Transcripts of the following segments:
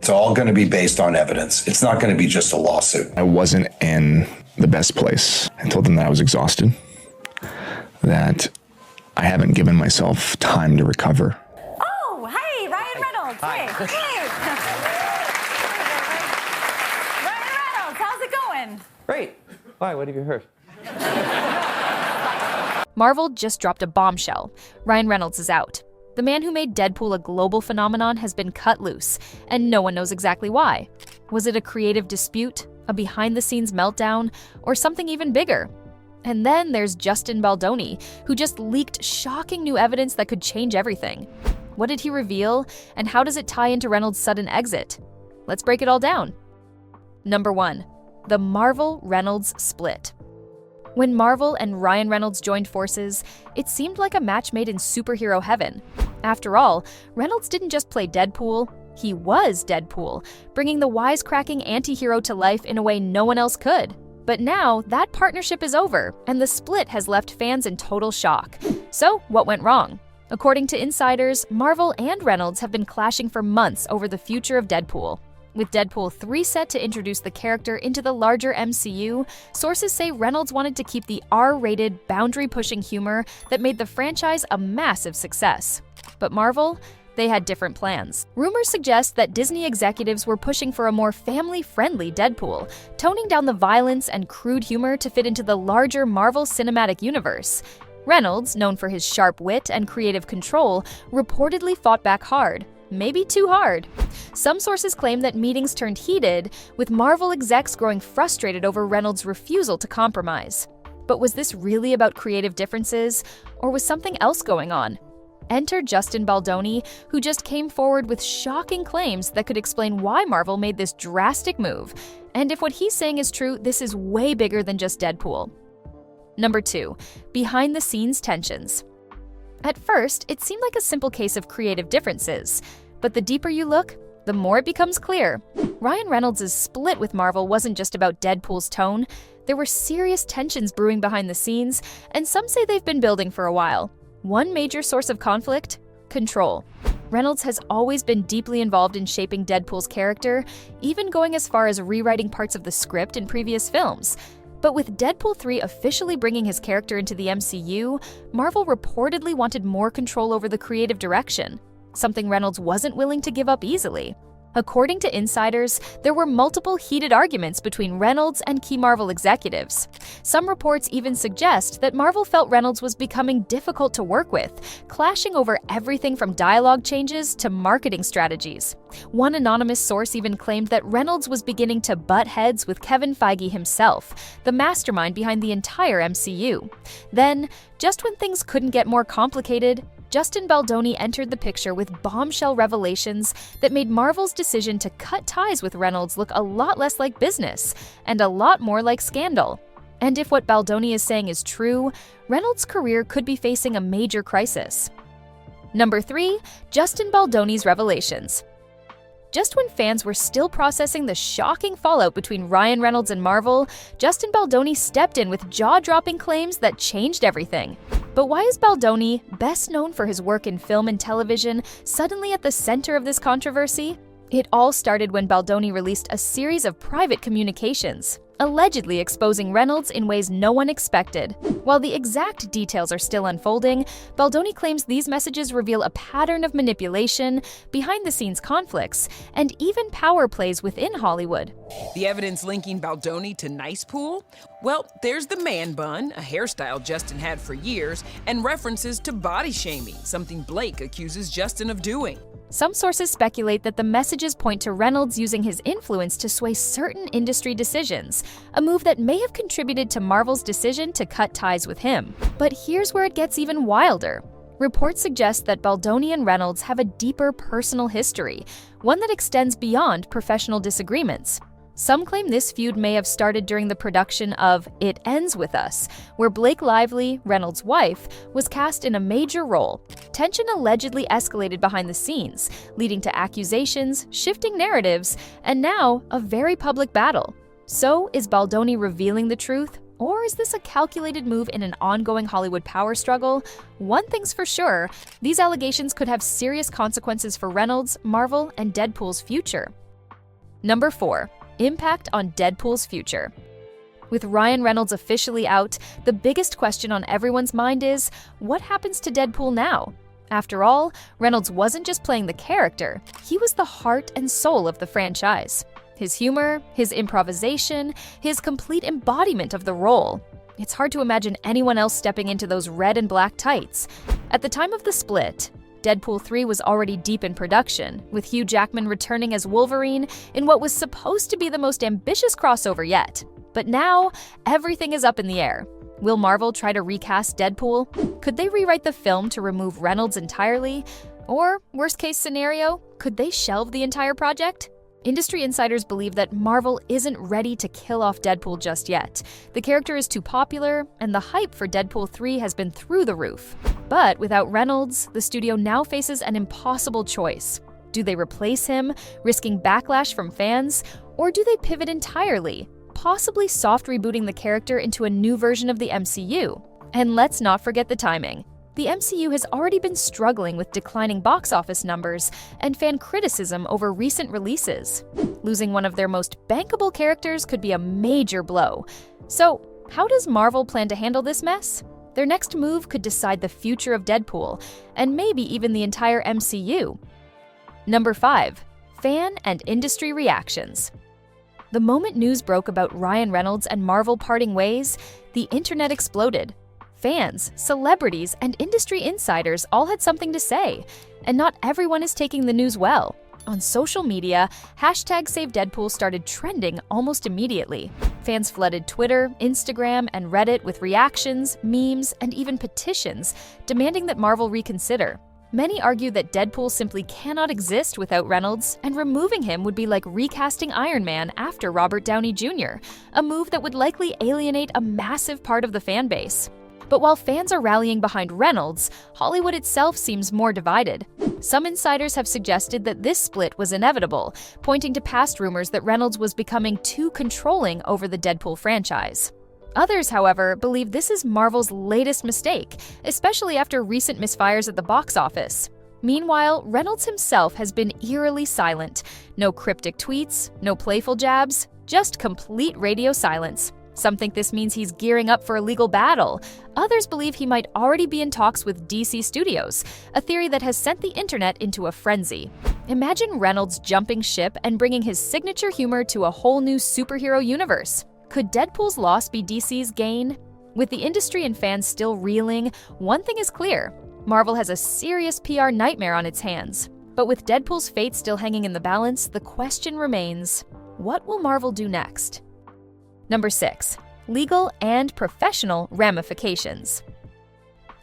It's all going to be based on evidence. It's not going to be just a lawsuit. I wasn't in the best place. I told them that I was exhausted, that I haven't given myself time to recover. Oh, hey, Ryan Reynolds. Hi. Hey. Ryan Reynolds, how's it going? Great. Why? What have you heard? Marvel just dropped a bombshell. Ryan Reynolds is out. The man who made Deadpool a global phenomenon has been cut loose, and no one knows exactly why. Was it a creative dispute, a behind-the-scenes meltdown, or something even bigger? And then there's Justin Baldoni, who just leaked shocking new evidence that could change everything. What did he reveal, and how does it tie into Reynolds' sudden exit? Let's break it all down. Number 1. The Marvel-Reynolds Split. When Marvel and Ryan Reynolds joined forces, it seemed like a match made in superhero heaven. After all, Reynolds didn't just play Deadpool, he was Deadpool, bringing the wisecracking anti-hero to life in a way no one else could. But now, that partnership is over, and the split has left fans in total shock. So, what went wrong? According to insiders, Marvel and Reynolds have been clashing for months over the future of Deadpool. With Deadpool 3 set to introduce the character into the larger MCU, sources say Reynolds wanted to keep the R-rated, boundary-pushing humor that made the franchise a massive success. But Marvel? They had different plans. Rumors suggest that Disney executives were pushing for a more family-friendly Deadpool, toning down the violence and crude humor to fit into the larger Marvel Cinematic Universe. Reynolds, known for his sharp wit and creative control, reportedly fought back hard. Maybe too hard. Some sources claim that meetings turned heated, with Marvel execs growing frustrated over Reynolds' refusal to compromise. But was this really about creative differences, or was something else going on? Enter Justin Baldoni, who just came forward with shocking claims that could explain why Marvel made this drastic move. And if what he's saying is true, this is way bigger than just Deadpool. Number 2. Behind-the-scenes tensions. At first, it seemed like a simple case of creative differences, but the deeper you look, the more it becomes clear. Ryan Reynolds' split with Marvel wasn't just about Deadpool's tone. There were serious tensions brewing behind the scenes, and some say they've been building for a while. One major source of conflict? Control. Reynolds has always been deeply involved in shaping Deadpool's character, even going as far as rewriting parts of the script in previous films. But with Deadpool 3 officially bringing his character into the MCU, Marvel reportedly wanted more control over the creative direction, something Reynolds wasn't willing to give up easily. According to insiders, there were multiple heated arguments between Reynolds and key Marvel executives. Some reports even suggest that Marvel felt Reynolds was becoming difficult to work with, clashing over everything from dialogue changes to marketing strategies. One anonymous source even claimed that Reynolds was beginning to butt heads with Kevin Feige himself, the mastermind behind the entire MCU. Then, just when things couldn't get more complicated, Justin Baldoni entered the picture with bombshell revelations that made Marvel's decision to cut ties with Reynolds look a lot less like business and a lot more like scandal. And if what Baldoni is saying is true, Reynolds' career could be facing a major crisis. Number 3. Justin Baldoni's revelations. Just when fans were still processing the shocking fallout between Ryan Reynolds and Marvel, Justin Baldoni stepped in with jaw-dropping claims that changed everything. But why is Baldoni, best known for his work in film and television, suddenly at the center of this controversy? It all started when Baldoni released a series of private communications, allegedly exposing Reynolds in ways no one expected. While the exact details are still unfolding, Baldoni claims these messages reveal a pattern of manipulation, behind-the-scenes conflicts, and even power plays within Hollywood. The evidence linking Baldoni to Nice Pool? Well, there's the man bun, a hairstyle Justin had for years, and references to body shaming, something Blake accuses Justin of doing. Some sources speculate that the messages point to Reynolds using his influence to sway certain industry decisions, a move that may have contributed to Marvel's decision to cut ties with him. But here's where it gets even wilder. Reports suggest that Baldoni and Reynolds have a deeper personal history, one that extends beyond professional disagreements. Some claim this feud may have started during the production of It Ends With Us, where Blake Lively, Reynolds' wife, was cast in a major role. Tension allegedly escalated behind the scenes, leading to accusations, shifting narratives, and now a very public battle. So, is Baldoni revealing the truth? Or is this a calculated move in an ongoing Hollywood power struggle? One thing's for sure, these allegations could have serious consequences for Reynolds, Marvel, and Deadpool's future. Number 4. Impact on Deadpool's future. With Ryan Reynolds officially out, the biggest question on everyone's mind is, what happens to Deadpool now? After all, Reynolds wasn't just playing the character, he was the heart and soul of the franchise. His humor, his improvisation, his complete embodiment of the role. It's hard to imagine anyone else stepping into those red and black tights. At the time of the split, Deadpool 3 was already deep in production, with Hugh Jackman returning as Wolverine in what was supposed to be the most ambitious crossover yet. But now, everything is up in the air. Will Marvel try to recast Deadpool? Could they rewrite the film to remove Reynolds entirely? Or, worst case scenario, could they shelve the entire project? Industry insiders believe that Marvel isn't ready to kill off Deadpool just yet. The character is too popular, and the hype for Deadpool 3 has been through the roof. But without Reynolds, the studio now faces an impossible choice. Do they replace him, risking backlash from fans? Or do they pivot entirely, possibly soft rebooting the character into a new version of the MCU? And let's not forget the timing. The MCU has already been struggling with declining box office numbers and fan criticism over recent releases. Losing one of their most bankable characters could be a major blow. So, how does Marvel plan to handle this mess? Their next move could decide the future of Deadpool, and maybe even the entire MCU. Number 5. Fan and industry reactions. The moment news broke about Ryan Reynolds and Marvel parting ways, the internet exploded. Fans, celebrities, and industry insiders all had something to say, and not everyone is taking the news well. On social media, #SaveDeadpool started trending almost immediately. Fans flooded Twitter, Instagram, and Reddit with reactions, memes, and even petitions, demanding that Marvel reconsider. Many argue that Deadpool simply cannot exist without Reynolds, and removing him would be like recasting Iron Man after Robert Downey Jr., a move that would likely alienate a massive part of the fan base. But while fans are rallying behind Reynolds, Hollywood itself seems more divided. Some insiders have suggested that this split was inevitable, pointing to past rumors that Reynolds was becoming too controlling over the Deadpool franchise. Others, however, believe this is Marvel's latest mistake, especially after recent misfires at the box office. Meanwhile, Reynolds himself has been eerily silent. No cryptic tweets, no playful jabs, just complete radio silence. Some think this means he's gearing up for a legal battle. Others believe he might already be in talks with DC Studios, a theory that has sent the internet into a frenzy. Imagine Reynolds jumping ship and bringing his signature humor to a whole new superhero universe. Could Deadpool's loss be DC's gain? With the industry and fans still reeling, one thing is clear: Marvel has a serious PR nightmare on its hands. But with Deadpool's fate still hanging in the balance, the question remains, what will Marvel do next? Number 6. Legal and professional ramifications.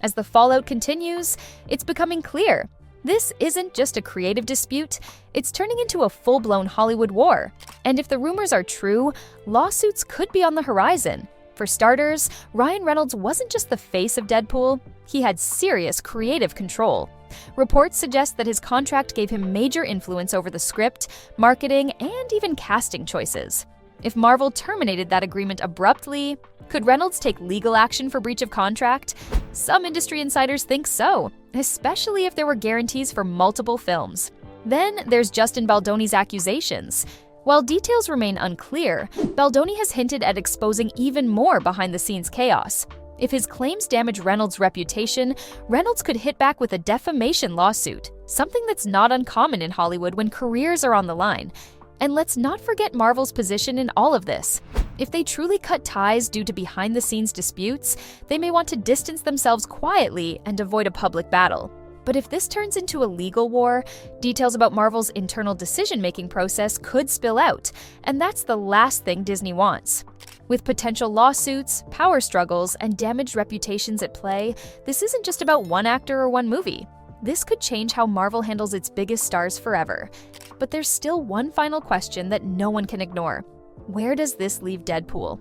As the fallout continues, it's becoming clear. This isn't just a creative dispute, it's turning into a full-blown Hollywood war. And if the rumors are true, lawsuits could be on the horizon. For starters, Ryan Reynolds wasn't just the face of Deadpool, he had serious creative control. Reports suggest that his contract gave him major influence over the script, marketing, and even casting choices. If Marvel terminated that agreement abruptly, could Reynolds take legal action for breach of contract? Some industry insiders think so, especially if there were guarantees for multiple films. Then there's Justin Baldoni's accusations. While details remain unclear, Baldoni has hinted at exposing even more behind-the-scenes chaos. If his claims damage Reynolds' reputation, Reynolds could hit back with a defamation lawsuit, something that's not uncommon in Hollywood when careers are on the line. And let's not forget Marvel's position in all of this. If they truly cut ties due to behind-the-scenes disputes, they may want to distance themselves quietly and avoid a public battle. But if this turns into a legal war, details about Marvel's internal decision-making process could spill out, and that's the last thing Disney wants. With potential lawsuits, power struggles, and damaged reputations at play, this isn't just about one actor or one movie. This could change how Marvel handles its biggest stars forever. But there's still one final question that no one can ignore. Where does this leave Deadpool?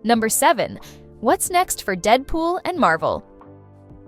Number 7. What's next for Deadpool and Marvel?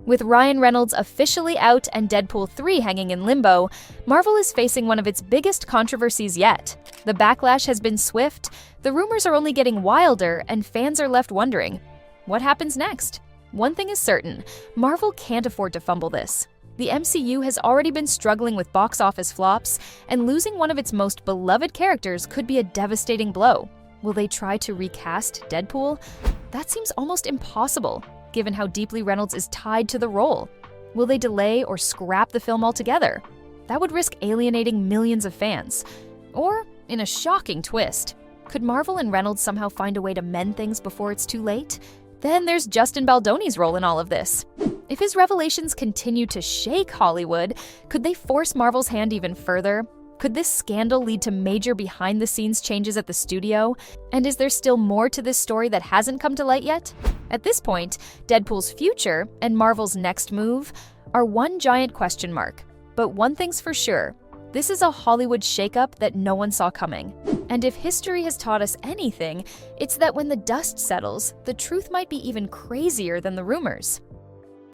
With Ryan Reynolds officially out and Deadpool 3 hanging in limbo, Marvel is facing one of its biggest controversies yet. The backlash has been swift, the rumors are only getting wilder, and fans are left wondering, what happens next? One thing is certain, Marvel can't afford to fumble this. The MCU has already been struggling with box office flops, and losing one of its most beloved characters could be a devastating blow. Will they try to recast Deadpool? That seems almost impossible, given how deeply Reynolds is tied to the role. Will they delay or scrap the film altogether? That would risk alienating millions of fans. Or, in a shocking twist, could Marvel and Reynolds somehow find a way to mend things before it's too late? Then there's Justin Baldoni's role in all of this. If his revelations continue to shake Hollywood, could they force Marvel's hand even further? Could this scandal lead to major behind-the-scenes changes at the studio? And is there still more to this story that hasn't come to light yet? At this point, Deadpool's future and Marvel's next move are one giant question mark. But one thing's for sure, this is a Hollywood shakeup that no one saw coming. And if history has taught us anything, it's that when the dust settles, the truth might be even crazier than the rumors.